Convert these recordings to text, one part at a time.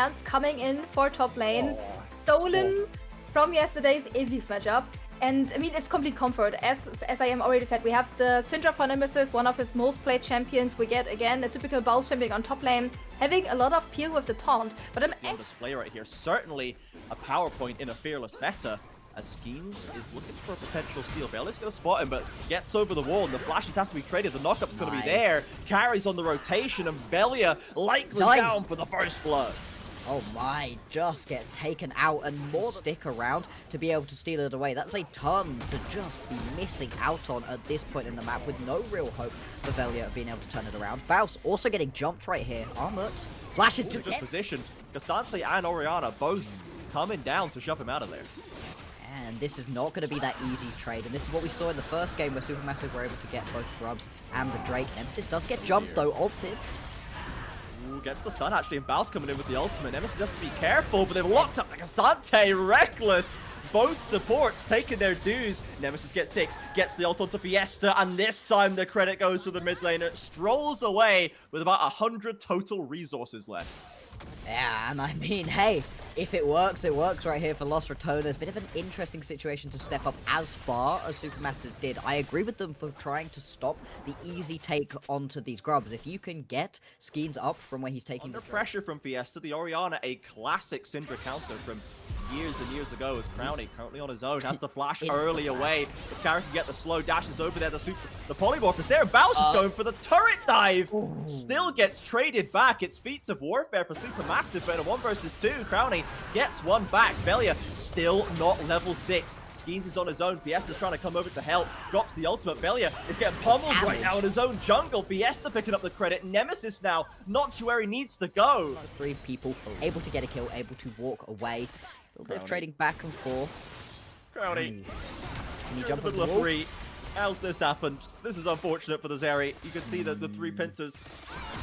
Lance coming in for top lane, stolen from yesterday's Evies matchup. And I mean, it's complete comfort. As I am already said, we have the Syndra for Nemesis, one of his most played champions. We get, again, a typical Bowl champion on top lane, having a lot of peel with the taunt. But I'm on display right here. Certainly a power point in a fearless meta. As Skeens is looking for a potential steal. Bellya's going to spot him, but gets over the wall, and the flashes have to be traded. The knockup's going to be there. Carries on the rotation, and Belya likely down for the first blood. Oh my, just gets taken out and more stick around to be able to steal it away. That's a ton to just be missing out on at this point in the map with no real hope for Belya of being able to turn it around. Bouse also getting jumped right here. Armut flashes just positioned. Kazante and Orianna both coming down to shove him out of there. And this is not going to be that easy trade. And this is what we saw in the first game where SuperMassive were able to get both Grubs and the Drake. Nemesis does get jumped though, ulted. Ooh, gets the stun actually, and Baus coming in with the ultimate. Nemesis has to be careful, but they've locked up the Kazante. Reckless. Both supports taking their dues. Nemesis gets 6, gets the ult onto Fiesta, and this time the credit goes to the mid laner. Strolls away with about 100 total resources left. Yeah, and I mean, hey, if it works right here for Lost Ratones. Bit of an interesting situation to step up as far as SuperMassive did. I agree with them for trying to stop the easy take onto these Grubs. If you can get Skeens up from where he's taking under pressure from Fiesta, the Orianna, a classic Syndra counter from years and years ago, as Crowny currently on his own, has the flash early away. The carry can get the slow dashes over there. The polymorph is there. Baus is going for the turret dive. Still gets traded back. It's feats of warfare for SuperMassive, but in a 1 versus 2, Crowny gets one back. Belya still not level 6. Skeens is on his own. Fiesta's trying to come over to help. Drops the ultimate. Belya is getting pummeled right now in his own jungle. Fiesta picking up the credit. Nemesis now not to where he needs to go. That's 3 people able to get a kill, able to walk away. A little bit of trading back and forth. Crowny. Can you jump over the wall? 3. How's this happened? This is unfortunate for the Zeri. You can see that the 3 pincers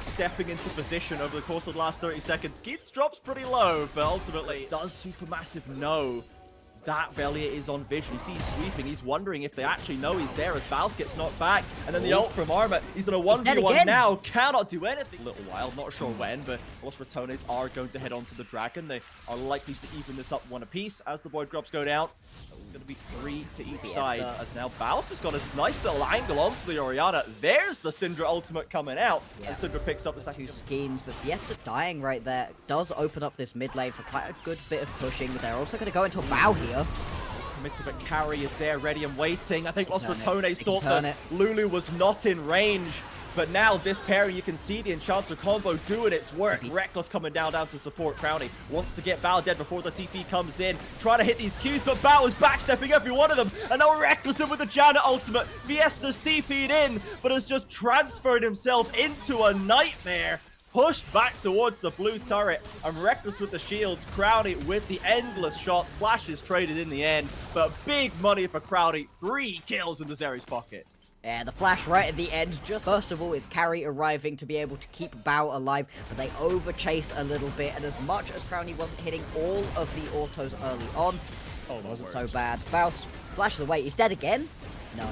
stepping into position over the course of the last 30 seconds. Skeens drops pretty low, but ultimately, does SuperMassive know that Belya is on vision? You see he's sweeping. He's wondering if they actually know he's there as Baus gets knocked back. And then the ult from Armut. He's in a 1v1 now. Cannot do anything. A little while. Not sure when, but Lost Ratones are going to head on to the Dragon. They are likely to even this up 1 apiece as the Void Grubs go down. It's going to be 3 to each side, as now Baus has got a nice little angle onto the Orianna. There's the Syndra ultimate coming out, and Syndra picks up the second. 2 Skeens, but Fiesta dying right there does open up this mid lane for quite a good bit of pushing. They're also going to go into a bow here. Committed, but carry is there, ready and waiting. I think Lost Ratones thought that Lulu was not in range. But now this pairing, you can see the Enchanter combo doing its work. Reckless coming down to support. Crowny wants to get Bao dead before the TP comes in. Trying to hit these Qs, but Bao is backstepping every one of them. And now Reckless in with the Janet ultimate. Fiesta's TP'd in, but has just transferred himself into a nightmare. Pushed back towards the blue turret, and Reckless with the shields. Crowny with the endless shots. Flashes traded in the end, but big money for Crowny. 3 kills in the Zeri's pocket. Yeah, the flash right at the end. Just first of all, it's Carry arriving to be able to keep Bao alive, but they over-chase a little bit, and as much as Crowny wasn't hitting all of the autos early on, it wasn't so bad. Baus flashes away. He's dead again? No.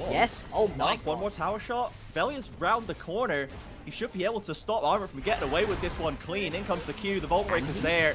Yes? Oh my God. One more tower shot. Belya's round the corner. He should be able to stop Armut from getting away with this one clean. In comes the Q. The Vault Breaker's there.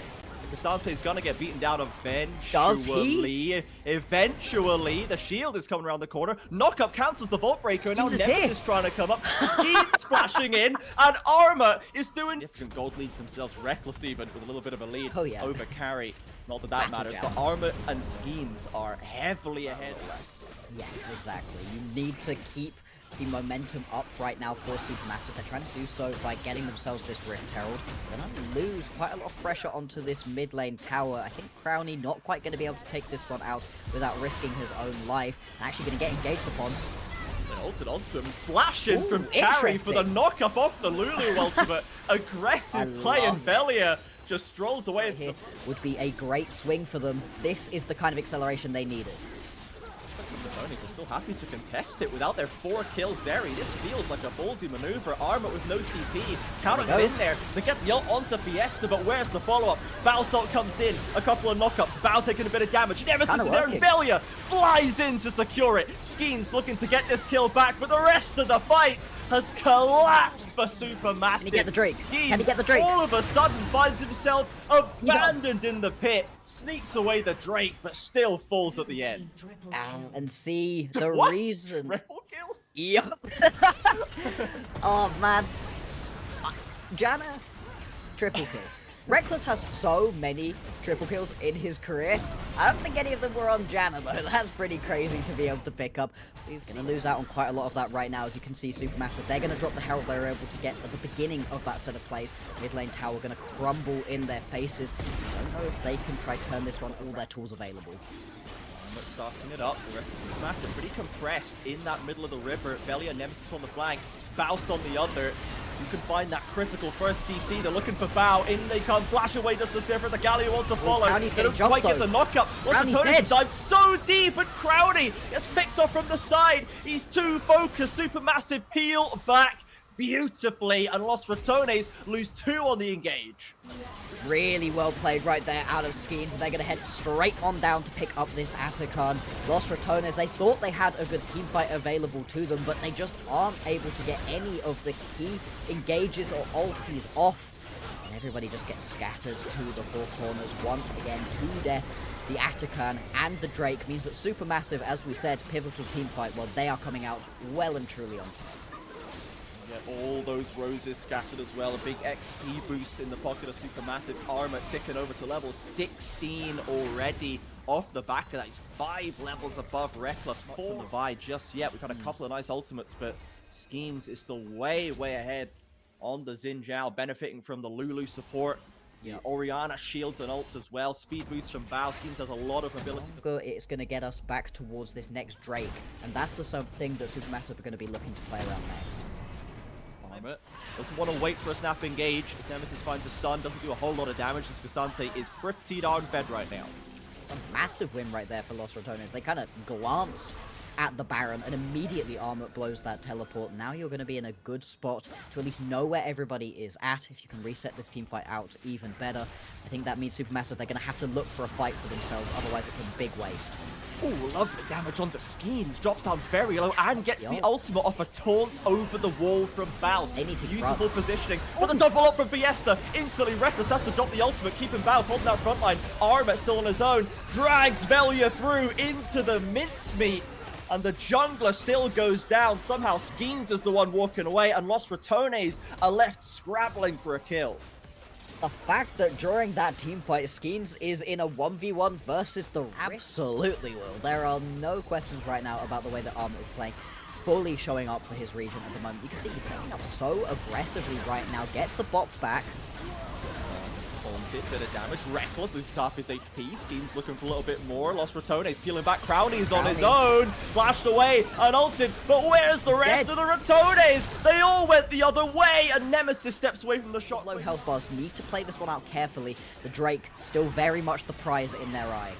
Kasante's gonna get beaten down eventually. Does he? Eventually. The shield is coming around the corner. Knockup cancels the Vault Breaker, and now Nemesis is trying to come up. Skeens splashing in, and Armut is doing different gold leads themselves. Reckless even, with a little bit of a lead over Carry. Not that matters, but Armut and Skeens are heavily ahead of us. Yes, exactly. You need to keep the momentum up right now for SuperMassive. They're trying to do so by getting themselves this Rift Herald. They're going to lose quite a lot of pressure onto this mid lane tower. I think Crowny not quite going to be able to take this one out without risking his own life. They're actually going to get engaged upon. Ulted onto him, flashing from Carry for the knock-up off the Lulu ultimate. Aggressive play, and Belya just strolls away into the... would be a great swing for them. This is the kind of acceleration they needed. Ratones are still happy to contest it without their 4 kills. Zeri, this feels like a ballsy maneuver. Armor with no TP. Counter in there. They get the ult onto Fiesta, but where's the follow-up? Balsalt comes in. A couple of knockups. Bao taking a bit of damage. Nemesis in there, and Velia flies in to secure it. Skeens looking to get this kill back, but the rest of the fight has collapsed for SuperMassive. Can he get the Drake? Skeens Can he get the Drake? all of a sudden finds himself abandoned in the pit. Sneaks away the Drake, but still falls at the end. And see the What? reason. Triple kill? Yep. Oh man. Janna, triple kill. Reckless has so many triple kills in his career. I don't think any of them were on Janna though. That's pretty crazy to be able to pick up. He's gonna lose out on quite a lot of that right now, as you can see. SuperMassive, they're gonna drop the Herald they were able to get at the beginning of that set of plays. Mid lane tower gonna crumble in their faces. I don't know if they can try turn this one, all their tools available. Starting it up, the rest of SuperMassive pretty compressed in that middle of the river. Velia, Nemesis on the flank, Baus on the other. You can find that critical first TC. They're looking for Bao. In they come. Flash away does the Sivir. The Galio wants to follow. Crowny's They getting don't quite jumped, get the though. knockup. Crowny's dived so deep, and Crowny gets picked off from the side. He's too focused. SuperMassive peel back beautifully, and Los Ratones lose 2 on the engage. Really well played right there out of Skeens. They're going to head straight on down to pick up this Atakan. Los Ratones, they thought they had a good team fight available to them, but they just aren't able to get any of the key engages or ultis off. And everybody just gets scattered to the 4 corners. Once again, 2 deaths. The Atakan and the Drake means that SuperMassive, as we said, pivotal team fight, well, they are coming out well and truly on top. All those roses scattered as well. A big XP boost in the pocket of SuperMassive. Armor ticking over to level 16 already. Off the back of that, he's 5 levels above Reckless. 4 from the Vi just yet. We've had a couple of nice ultimates, but Skeens is still way ahead on the Xin Zhao, benefiting from the Lulu support. Yeah, Orianna shields and ults as well. Speed boost from Bao. Skeens has a lot of ability. It's going to get us back towards this next Drake, and that's the something that SuperMassive are going to be looking to play around next. Doesn't want to wait for a snap engage. As Nemesis finds a stun, doesn't do a whole lot of damage, as Cassante is pretty darn fed right now. A massive win right there for Los Ratones. They kind of glance at the Baron, and immediately Armor blows that teleport. Now you're going to be in a good spot to at least know where everybody is at. If you can reset this team fight out, even better. I think that means SuperMassive, they're going to have to look for a fight for themselves, otherwise it's a big waste. Oh, lovely damage onto Skeens. Drops down very low and gets the ultimate off a taunt over the wall from Baus. They need to Beautiful positioning. But the double up from Fiesta. Instantly Reckless has to drop the ultimate, keeping Baus holding that front line. Armor still on his own. Drags Velia through into the mincemeat. And the jungler still goes down. Somehow Skeens is the one walking away, and Los Ratones are left scrabbling for a kill. The fact that during that team fight, Skeens is in a 1v1 versus the absolutely will. There are no questions right now about the way that Armor is playing. Fully showing up for his region at the moment. You can see he's stepping up so aggressively right now. Gets the bot back. Taunted, bit of damage. Reckless loses half his HP. Skeens looking for a little bit more. Los Ratones peeling back. Crowny's on his own. Flashed away and ulted. But where's the rest of the Ratones? They all went the other way, and Nemesis steps away from the shot. Low health bars. Need to play this one out carefully. The Drake still very much the prize in their eye.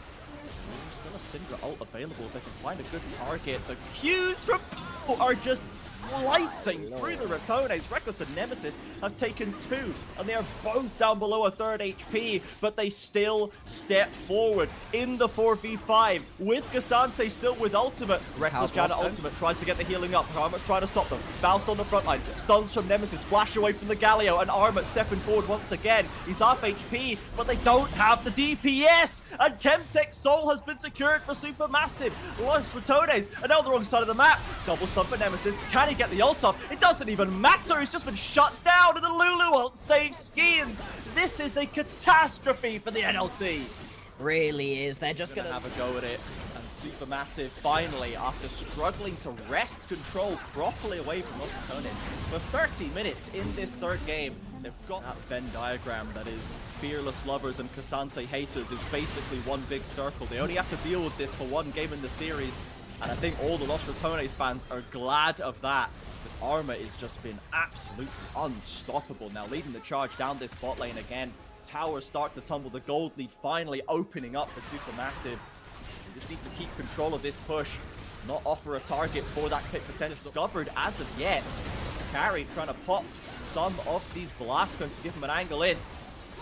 Still a Syndra ult available if they can find a good target. The Qs from people are just slicing through the Ratones. Reckless and Nemesis have taken 2, and they are both down below a 3rd HP, but they still step forward in the 4v5 with Cassante still with ultimate. Reckless Janna ultimate tries to get the healing up. Armor's trying to stop them. Baus on the front line. Stuns from Nemesis. Flash away from the Galio, and Armor stepping forward once again. He's half HP, but they don't have the DPS, and chemtech Soul has been secured for SuperMassive. Los Ratones are now on the wrong side of the map. Double stun for Nemesis. Can he get the ult off? It doesn't even matter. He's just been shut down, and the Lulu ult saves Skeens. This is a catastrophe for the NLC. Really is. They're just gonna have a go at it. And SuperMassive finally, after struggling to wrest control properly away from Los Ratones for 30 minutes in this 3rd game, they've got that Venn diagram that is fearless lovers and Cassante haters is basically one big circle. They only have to deal with this for 1 game in the series. And I think all the Los Ratones fans are glad of that, because Armor has just been absolutely unstoppable. Now leading the charge down this bot lane again. Towers start to tumble. The gold lead finally opening up for SuperMassive. They just need to keep control of this push. not offer a target for that pick potential discovered as of yet. Carry trying to pop some of these blast guns to give him an angle in.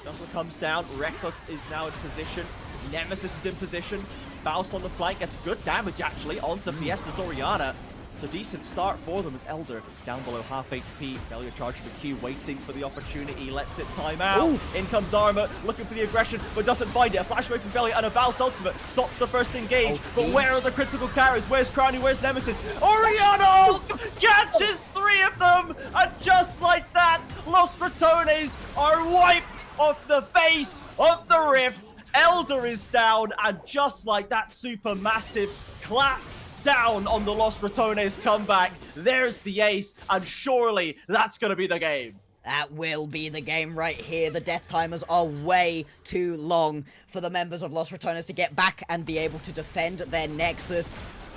Snuffler comes down, Reckless is now in position, Nemesis is in position, Bounce on the flank gets good damage actually onto Fiesta's Orianna. It's a decent start for them as Elder down below half HP. Failure charging the Q, waiting for the opportunity, lets it time out. Ooh. In comes Armor, looking for the aggression, but doesn't find it. A flash away from Failure and a Val's ultimate stops the first engage. But where are the critical carries? Where's Crowny? Where's Nemesis? Orianna ult catches 3 of them! And just like that, Los Ratones are wiped off the face of the Rift. Elder is down, and just like that, SuperMassive clap down on the Los Ratones comeback. There's the ace, and surely that's going to be the game. That will be the game right here. The death timers are way too long for the members of Los Ratones to get back and be able to defend their Nexus.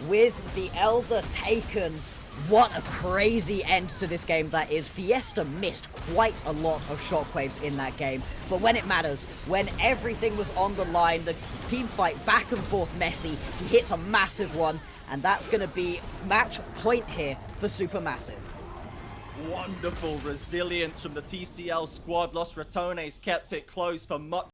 With the Elder taken, what a crazy end to this game that is. Fiesta missed quite a lot of shockwaves in that game, but when it matters, when everything was on the line, the team fight back and forth messy, he hits a massive one, and that's going to be match point here for SuperMassive. Wonderful resilience from the TCL squad. Los Ratones kept it close for much